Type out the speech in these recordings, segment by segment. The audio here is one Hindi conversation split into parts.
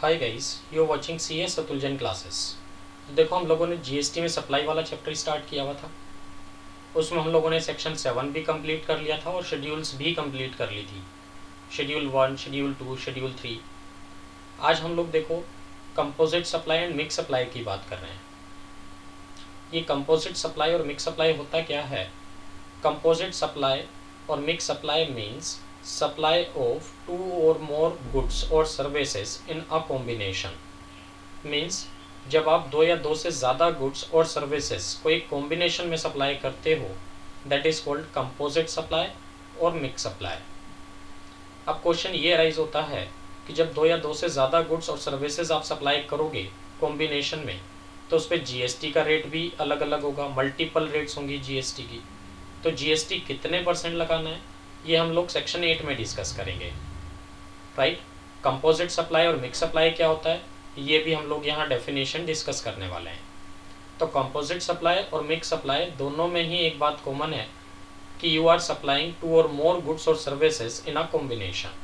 Hi guys, you are watching CS Atul Jain classes. तो देखो, हम लोगों ने जीएसटी में सप्लाई वाला चैप्टर स्टार्ट किया हुआ था। उसमें हम लोगों ने सेक्शन 7 भी कंप्लीट कर लिया था और शेड्यूल्स भी कंप्लीट कर ली थी। Schedule 1, schedule 2, schedule 3। आज हम लोग देखो composite supply and mix supply की बात कर रहे हैं। ये कंपोजिट सप्लाई और मिक्स सप्लाई होता क्या है? कंपोजिट सप्लाई और mix supply means supply of 2 or more goods or services in a combination। Means जब आप 2 या 2 से ज़्यादा गुड्स और सर्विसेज को एक कॉम्बिनेशन में सप्लाई करते हो, that is called composite supply और मिक्स सप्लाई। अब क्वेश्चन ये राइज होता है कि जब 2 या 2 से ज़्यादा गुड्स और सर्विसेज आप सप्लाई करोगे कॉम्बिनेशन में, तो उस पर जीएसटी का रेट भी अलग अलग होगा, मल्टीपल रेट्स होंगी जीएसटी की। तो जीएसटी कितने % लगाना है, ये हम लोग सेक्शन 8 में डिस्कस करेंगे, राइट। कंपोजिट सप्लाई और मिक्स सप्लाई क्या होता है, ये भी हम लोग यहाँ डेफिनेशन डिस्कस करने वाले हैं। तो कंपोजिट सप्लाई और मिक्स सप्लाई दोनों में ही एक बात कॉमन है कि you are supplying 2 or more goods और सर्विसेज इन अ कॉम्बिनेशन,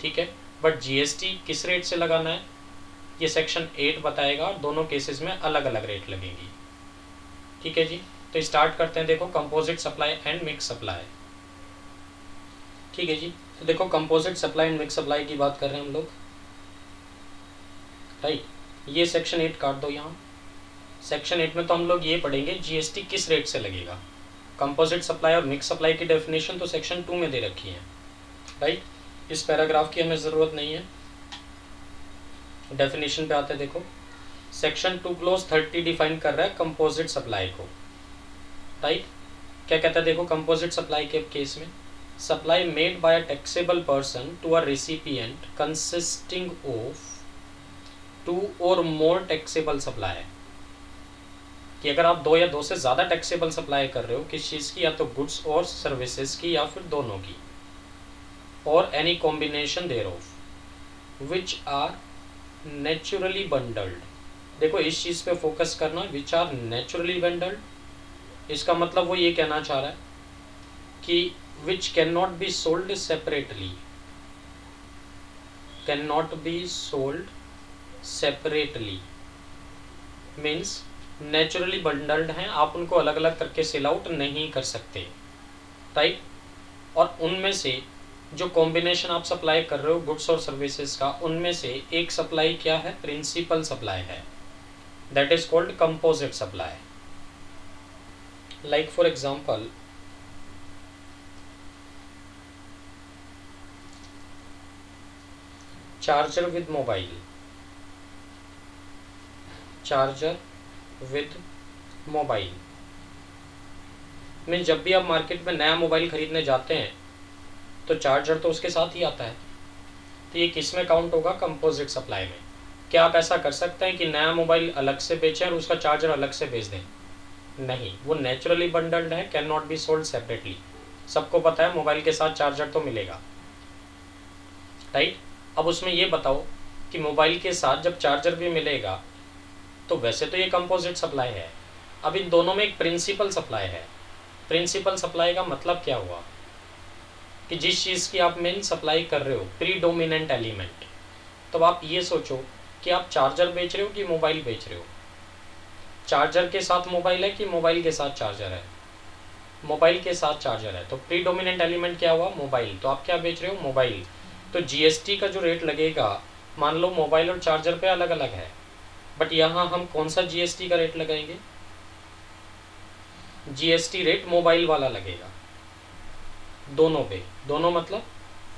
ठीक है। बट जीएसटी किस रेट से लगाना है, ये सेक्शन 8 बताएगा और दोनों केसेस में अलग अलग रेट लगेंगी, ठीक है जी। तो स्टार्ट करते हैं। देखो, composite supply and mix supply, ठीक है जी। तो देखो, composite supply and mix supply की बात कर रहे हैं हम लोग, राइट। ये सेक्शन 8 काट दो यहाँ। सेक्शन 8 में तो हम लोग ये पढ़ेंगे जीएसटी किस रेट से लगेगा। कंपोजिट सप्लाई और मिक्स सप्लाई की डेफिनेशन तो सेक्शन 2 में दे रखी है, राइट। इस पैराग्राफ की हमें ज़रूरत नहीं है। डेफिनेशन पे आते हैं। देखो, सेक्शन 2 क्लोज 30 डिफाइन कर रहा है कंपोजिट सप्लाई को, राइट। क्या कहता है, देखो, कंपोजिट सप्लाई के केस में supply made by a taxable person to a recipient consisting of 2 or more taxable supply है कि अगर आप 2 या 2 से ज़्यादा टैक्सेबल सप्लाई कर रहे हो किस चीज़ की, या तो गुड्स और सर्विसेज की या फिर दोनों की, और any combination there of which are naturally bundled. देखो, इस चीज़ पे फोकस करना, विच आर नेचुरली बंडल्ड। इसका मतलब वो ये कहना चाह रहा है कि which can not be sold separately, can not be sold separately means naturally bundled हैं, आप उनको अलग अलग करके सेल आउट नहीं कर सकते, राइट। और उनमें से जो कॉम्बिनेशन आप सप्लाई कर रहे हो गुड्स और सर्विसेज का, उनमें से एक सप्लाई क्या है, प्रिंसिपल सप्लाई है, that is called composite supply. Like for example, charger with mobile, charger with mobile mean जब भी आप मार्केट में नया मोबाइल खरीदने जाते हैं तो चार्जर तो उसके साथ ही आता है। तो ये किस में काउंट होगा, कंपोजिट सप्लाई में। क्या आप ऐसा कर सकते हैं कि नया मोबाइल अलग से बेचें और उसका चार्जर अलग से बेच दें? नहीं, वो नेचुरली बंडल्ड है, can not be sold separately. सबको पता है मोबाइल के साथ चार्जर तो मिलेगा, राइट। अब उसमें ये बताओ कि मोबाइल के साथ जब चार्जर भी मिलेगा तो वैसे तो ये कंपोजिट सप्लाई है। अब इन दोनों में एक प्रिंसिपल सप्लाई है। प्रिंसिपल सप्लाई का मतलब क्या हुआ कि जिस चीज़ की आप मेन सप्लाई कर रहे हो, प्रीडोमिनेंट एलिमेंट। तो आप ये सोचो कि आप चार्जर बेच रहे हो कि मोबाइल बेच रहे हो। चार्जर के साथ मोबाइल है कि मोबाइल के साथ चार्जर है? मोबाइल के साथ चार्जर है, तो प्रीडोमिनेंट एलिमेंट क्या हुआ, मोबाइल। तो आप क्या बेच रहे हो, मोबाइल। तो जीएसटी का जो रेट लगेगा, मान लो मोबाइल और चार्जर पे अलग अलग है, बट यहाँ हम कौन सा जीएसटी का रेट लगाएंगे, जीएसटी रेट मोबाइल वाला लगेगा दोनों पे। दोनों मतलब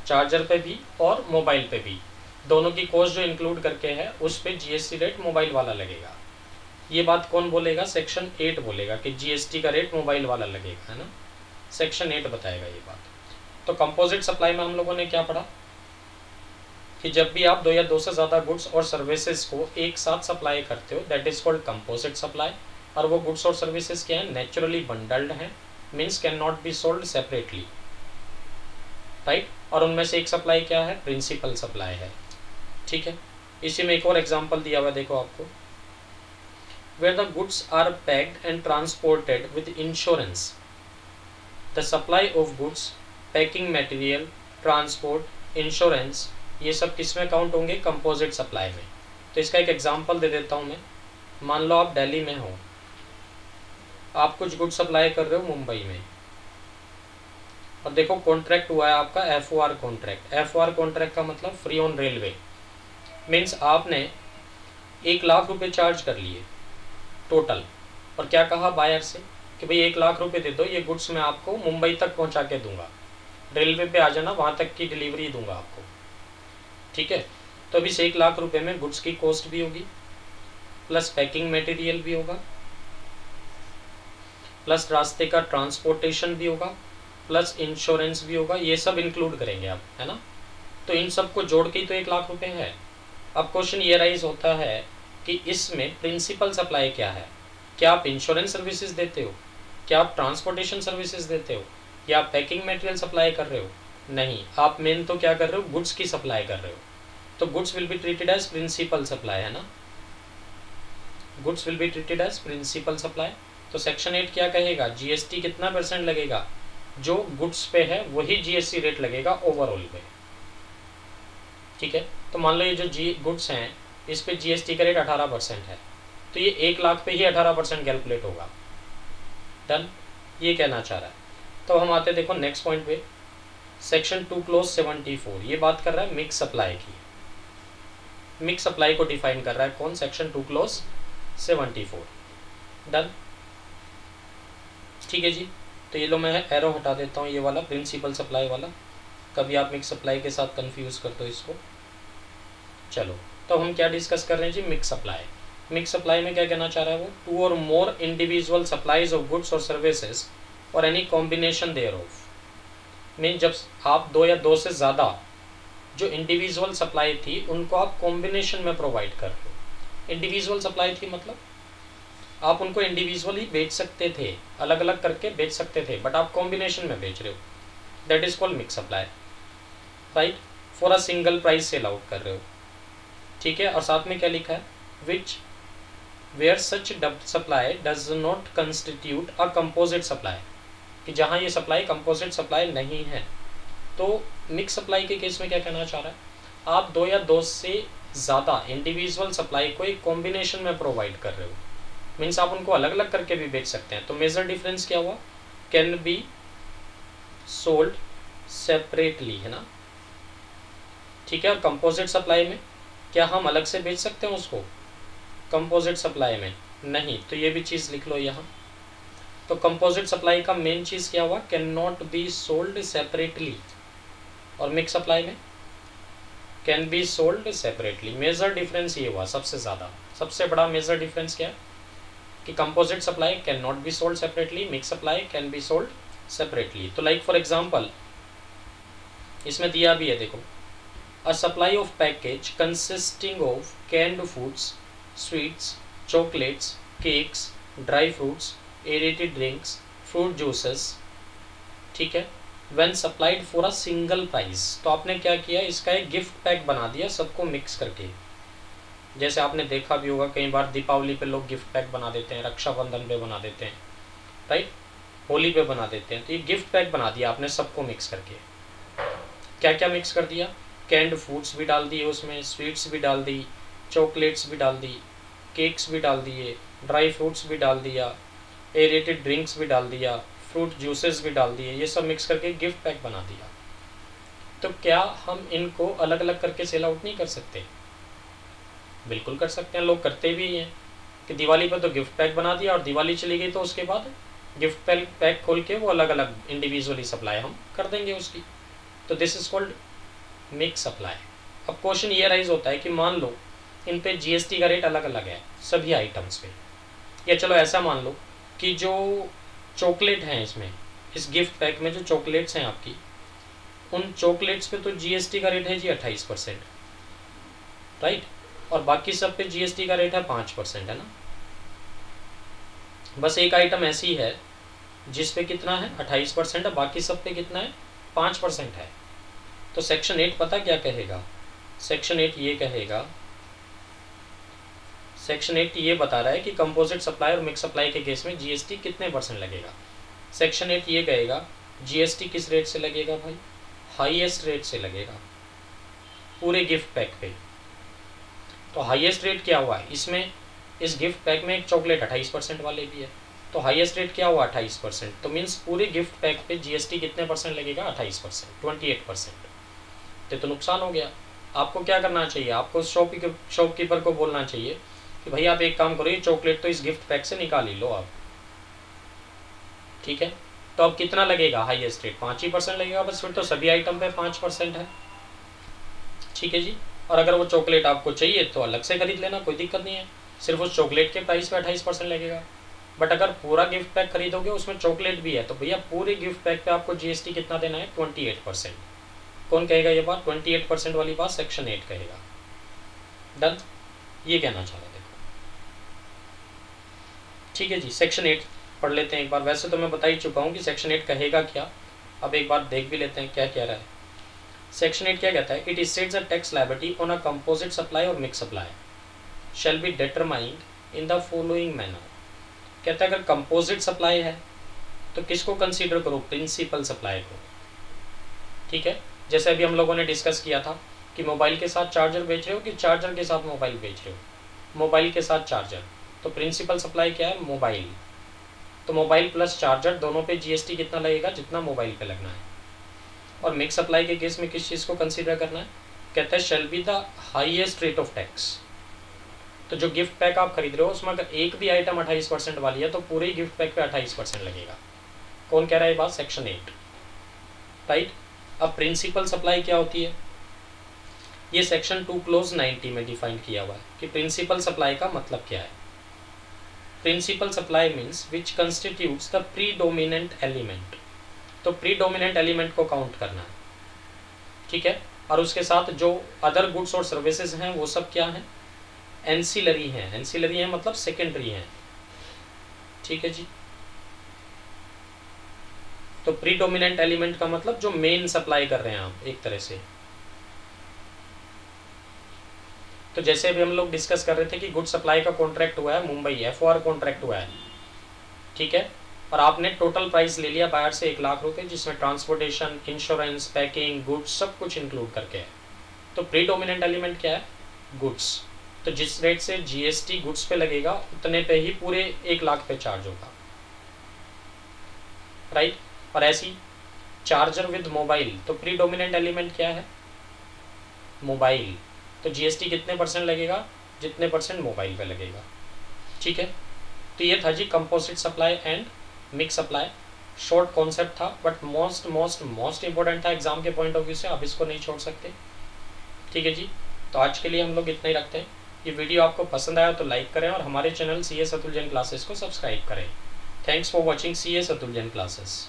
चार्जर पे भी और मोबाइल पे भी, दोनों की कॉस्ट जो इंक्लूड करके है उस पे जीएसटी रेट मोबाइल वाला लगेगा। ये बात कौन बोलेगा, सेक्शन 8 बोलेगा कि जीएसटी का रेट मोबाइल वाला लगेगा, है ना। सेक्शन 8 बताएगा ये बात। तो कंपोजिट सप्लाई में हम लोगों ने क्या पढ़ा कि जब भी आप 2 या 2 से ज़्यादा गुड्स और सर्विसेज को एक साथ सप्लाई करते हो, that is called composite supply. और वो गुड्स और सर्विसेज क्या है, नेचुरली बंडल्ड हैं, means can not be sold separately, right. और उनमें से एक सप्लाई क्या है, प्रिंसिपल सप्लाई है, ठीक है। इसी में एक और एग्जांपल दिया हुआ है, देखो आपको, where the goods are packed and transported with insurance, the supply of goods, packing material, transport, insurance ये सब किस में काउंट होंगे? कंपोजिट सप्लाई में। तो इसका एक एग्जांपल दे देता हूँ मैं। मान लो आप दिल्ली में हो, आप कुछ गुड सप्लाई कर रहे हो मुंबई में, और देखो कॉन्ट्रैक्ट हुआ है आपका FOR कॉन्ट्रैक्ट। FOR कॉन्ट्रैक्ट का मतलब फ्री ऑन रेलवे, मीन्स आपने 1,00,000 रुपये चार्ज कर लिए टोटल, और क्या कहा बायर से कि भाई 1,00,000 रुपये दे दो, ये गुड्स मैं आपको मुंबई तक पहुंचा के दूंगा, रेलवे पे आ जाना, वहां तक की डिलीवरी दूंगा आपको, ठीक है। तो अभी इस 1,00,000 रुपये में गुड्स की कॉस्ट भी होगी, प्लस पैकिंग मटेरियल भी होगा, प्लस रास्ते का ट्रांसपोर्टेशन भी होगा, प्लस इंश्योरेंस भी होगा, ये सब इंक्लूड करेंगे आप, है ना। तो इन सब को जोड़ के ही तो 1,00,000 रुपये है। अब क्वेश्चन ये राइज होता है कि इसमें प्रिंसिपल सप्लाई क्या है? क्या आप इंश्योरेंस सर्विसेज देते हो? क्या आप ट्रांसपोर्टेशन सर्विसेज देते हो? या आप पैकिंग मटेरियल सप्लाई कर रहे हो? नहीं, आप मेन तो क्या कर रहे हो? गुड्स की सप्लाई कर रहे हो। तो goods will be treated as principal supply, है ना। Goods will be treated as principal supply. तो सेक्शन 8 क्या कहेगा? जीएसटी कितना % लगेगा? जो गुड्स पे है वही जीएसटी रेट लगेगा ओवरऑल पे, ठीक है। तो मान लो ये जो गुड्स हैं इस पे जीएसटी का रेट 18% है, तो ये 1,00,000 पे ही 18% कैलकुलेट होगा। डन, ये कहना चाह रहा है। तो हम आते देखो नेक्स्ट पॉइंट पे, सेक्शन 2 क्लोज 74, ये बात कर रहा है मिक्स सप्लाई की। मिक्स सप्लाई को डिफाइन कर रहा है कौन? Section 2 close 74। डन, ठीक है जी। तो ये लो मैं एरो हटा देता हूँ, ये वाला प्रिंसिपल सप्लाई वाला, कभी आप मिक्स सप्लाई के साथ कंफ्यूज कर दो इसको। चलो, तो हम क्या डिस्कस कर रहे हैं जी? Mix supply. मिक्स सप्लाई में क्या कहना चाह रहा है वो? 2 और more individual supplies of goods और सर्विसेज और any combination there of. Mean जब आप 2 या 2 से ज़्यादा जो इंडिविजुअल सप्लाई थी उनको आप कॉम्बिनेशन में प्रोवाइड कर रहे हो। इंडिविजुअल सप्लाई थी मतलब आप उनको इंडिविजुअली बेच सकते थे, अलग अलग करके बेच सकते थे, बट आप कॉम्बिनेशन में बेच रहे हो, that is called mix supply, right. For a single price sell out कर रहे हो, ठीक है। और साथ में क्या लिखा है? Which where such supply does not constitute a composite supply, कि जहाँ ये सप्लाई कंपोजिट सप्लाई नहीं है। तो मिक्स सप्लाई के केस में क्या कहना चाह रहा है? आप 2 या 2 से ज़्यादा इंडिविजुअल सप्लाई को एक कॉम्बिनेशन में प्रोवाइड कर रहे हो, मीन्स आप उनको अलग अलग करके भी बेच सकते हैं। तो मेजर डिफरेंस क्या हुआ? कैन बी सोल्ड सेपरेटली, है ना, ठीक है। और कंपोजिट सप्लाई में क्या हम अलग से बेच सकते हैं उसको? कंपोजिट सप्लाई में नहीं, तो ये भी चीज़ लिख लो यहाँ। तो कंपोजिट सप्लाई का मेन चीज़ क्या हुआ? Can not be sold separately. और मिक्स सप्लाई में can be sold separately. Major difference ये हुआ सबसे ज़्यादा, सबसे बड़ा मेजर डिफरेंस क्या है कि composite supply can not be sold separately, mix supply can be sold separately. तो लाइक फॉर एग्जांपल इसमें दिया भी है, देखो, a supply of package consisting of canned foods, sweets, chocolates, cakes, dry fruits, aerated drinks, fruit juices, ठीक है, when supplied for a single price. तो आपने क्या किया? इसका एक गिफ्ट पैक बना दिया सबको मिक्स करके। जैसे आपने देखा भी होगा कई बार दीपावली पे लोग गिफ्ट पैक बना देते हैं, रक्षाबंधन पे बना देते हैं, राइट, होली पे बना देते हैं। तो ये गिफ्ट पैक बना दिया आपने सबको मिक्स करके। क्या क्या मिक्स कर दिया? कैंड फूड्स भी डाल दिए उसमें, स्वीट्स भी डाल दी, चॉकलेट्स भी डाल दी, केक्स भी डाल दिए, ड्राई फ्रूट्स भी डाल दिया, एरेटेड ड्रिंक्स भी डाल दिया, फ्रूट जूसेस भी डाल दिए, ये सब मिक्स करके गिफ्ट पैक बना दिया। तो क्या हम इनको अलग अलग करके सेल आउट नहीं कर सकते? बिल्कुल कर सकते हैं, लोग करते भी हैं कि दिवाली पर तो गिफ्ट पैक बना दिया और दिवाली चली गई तो उसके बाद गिफ्ट पैक खोल के वो अलग अलग इंडिविजुअली सप्लाई हम कर देंगे उसकी। तो this is called mix supply. अब क्वेश्चन ये राइज होता है कि मान लो इन पे जीएसटी का रेट अलग अलग है सभी आइटम्स पे, या चलो ऐसा मान लो कि जो चॉकलेट हैं इसमें, इस गिफ्ट पैक में जो चॉकलेट्स हैं आपकी, उन चॉकलेट्स पे तो जीएसटी का रेट है जी 28%, राइट, और बाकी सब पे जीएसटी का रेट है 5%, है ना। बस एक आइटम ऐसी है जिस पे कितना है 28% है, बाकी सब पे कितना है 5% है। तो सेक्शन 8 पता क्या कहेगा? सेक्शन 8 ये कहेगा, सेक्शन 8 ये बता रहा है कि कंपोजिट सप्लाई और मिक्स सप्लाई के केस में जीएसटी कितने % लगेगा। सेक्शन 8 ये कहेगा जीएसटी किस रेट से लगेगा भाई? हाईएस्ट रेट से लगेगा। पूरे गिफ्ट पैक पे। तो हाईएस्ट रेट क्या हुआ इसमें, इस गिफ्ट पैक में एक चॉकलेट 28% वाले भी है, तो हाईएस्ट रेट क्या हुआ 28%। तो मीन्स पूरे गिफ्ट पैक पे जीएसटी कितने परसेंट लगेगा, 28%, 28%। तो नुकसान हो गया। आपको क्या करना चाहिए, आपको शॉपकीपर को बोलना चाहिए कि भाई आप एक काम करो, ये चॉकलेट तो इस गिफ्ट पैक से निकाल ही लो आप, ठीक है। तो अब कितना लगेगा, हाईएस्ट रेट 5% लगेगा बस, फिर तो सभी आइटम पे 5% है, ठीक है जी। और अगर वो चॉकलेट आपको चाहिए तो अलग से खरीद लेना, कोई दिक्कत नहीं है, सिर्फ उस चॉकलेट के प्राइस पे 28% लगेगा। बट अगर पूरा गिफ्ट पैक खरीदोगे उसमें चॉकलेट भी है, तो भैया पूरे गिफ्ट पैक पे आपको जीएसटी कितना देना है, 28%। कौन कहेगा ये बात, 28% वाली बात सेक्शन 8 कहेगा। डन, ये कहना चाह रहे देखो, ठीक है जी। सेक्शन 8 पढ़ लेते हैं एक बार। वैसे तो मैं बता ही चुका हूँ कि सेक्शन 8 कहेगा क्या, अब एक बार देख भी लेते हैं क्या कह रहा है। सेक्शन 8 क्या कहता है, it states a tax liability on a composite supply और mix supply shall be determined in the following manner. कहता है अगर कंपोजिट सप्लाई है तो किसको कंसीडर करो, प्रिंसिपल सप्लाई को, ठीक है। जैसे अभी हम लोगों ने डिस्कस किया था कि मोबाइल के साथ चार्जर बेच रहे हो कि चार्जर के साथ मोबाइल बेच रहे हो, मोबाइल के साथ चार्जर, तो प्रिंसिपल सप्लाई क्या है, मोबाइल। तो मोबाइल प्लस चार्जर दोनों पे जीएसटी कितना लगेगा, जितना मोबाइल पे लगना है। और मिक्स सप्लाई के केस में किस चीज़ को कंसीडर करना है, कहता है shall be the highest rate of tax. तो जो गिफ्ट पैक आप खरीद रहे हो उसमें अगर एक भी आइटम 28% वाली है तो पूरे ही गिफ्ट पैक पे 28% लगेगा। कौन कह रहा है ये बात, सेक्शन 8, राइट। अब प्रिंसिपल सप्लाई क्या होती है, ये सेक्शन 2 क्लोज 90 में डिफाइन किया हुआ है कि प्रिंसिपल सप्लाई का मतलब क्या है। Principal supply means which constitutes the predominant element. तो प्रीडोमिनेंट एलिमेंट को काउंट करना है, ठीक है। और उसके साथ जो अदर गुड्स और सर्विसेज हैं वो सब क्या हैं, एंसिलरी हैं। एंसिलरी हैं मतलब सेकेंडरी हैं, ठीक है जी। तो प्रीडोमिनेंट एलिमेंट का मतलब जो मेन सप्लाई कर रहे हैं आप एक तरह से। तो जैसे अभी हम लोग डिस्कस कर रहे थे कि गुड सप्लाई का कॉन्ट्रैक्ट हुआ है मुंबई, एफओआर कॉन्ट्रैक्ट हुआ है, ठीक है। और आपने टोटल प्राइस ले लिया बायर से 1 लाख रुपए, जिसमें ट्रांसपोर्टेशन, इंश्योरेंस, पैकिंग, गुड्स सब कुछ इंक्लूड करके है। तो प्रीडोमिनेंट एलिमेंट क्या है, गुड्स। तो जिस रेट से जीएसटी गुड्स पे लगेगा उतने पे ही पूरे 1 लाख पे चार्ज होगा, राइट। और ऐसी चार्जर विद मोबाइल, तो प्रीडोमिनेंट एलिमेंट क्या है, मोबाइल। तो जीएसटी कितने परसेंट लगेगा, जितने परसेंट मोबाइल पे लगेगा, ठीक है। तो ये था जी composite supply and mix supply. Short concept था but most most most important था एग्जाम के पॉइंट ऑफ व्यू से, आप इसको नहीं छोड़ सकते, ठीक है जी। तो आज के लिए हम लोग इतना ही रखते हैं। ये वीडियो आपको पसंद आया तो लाइक करें और हमारे channel CS Atul Jain classes को सब्सक्राइब करें। Thanks for watching CS Atul Jain classes.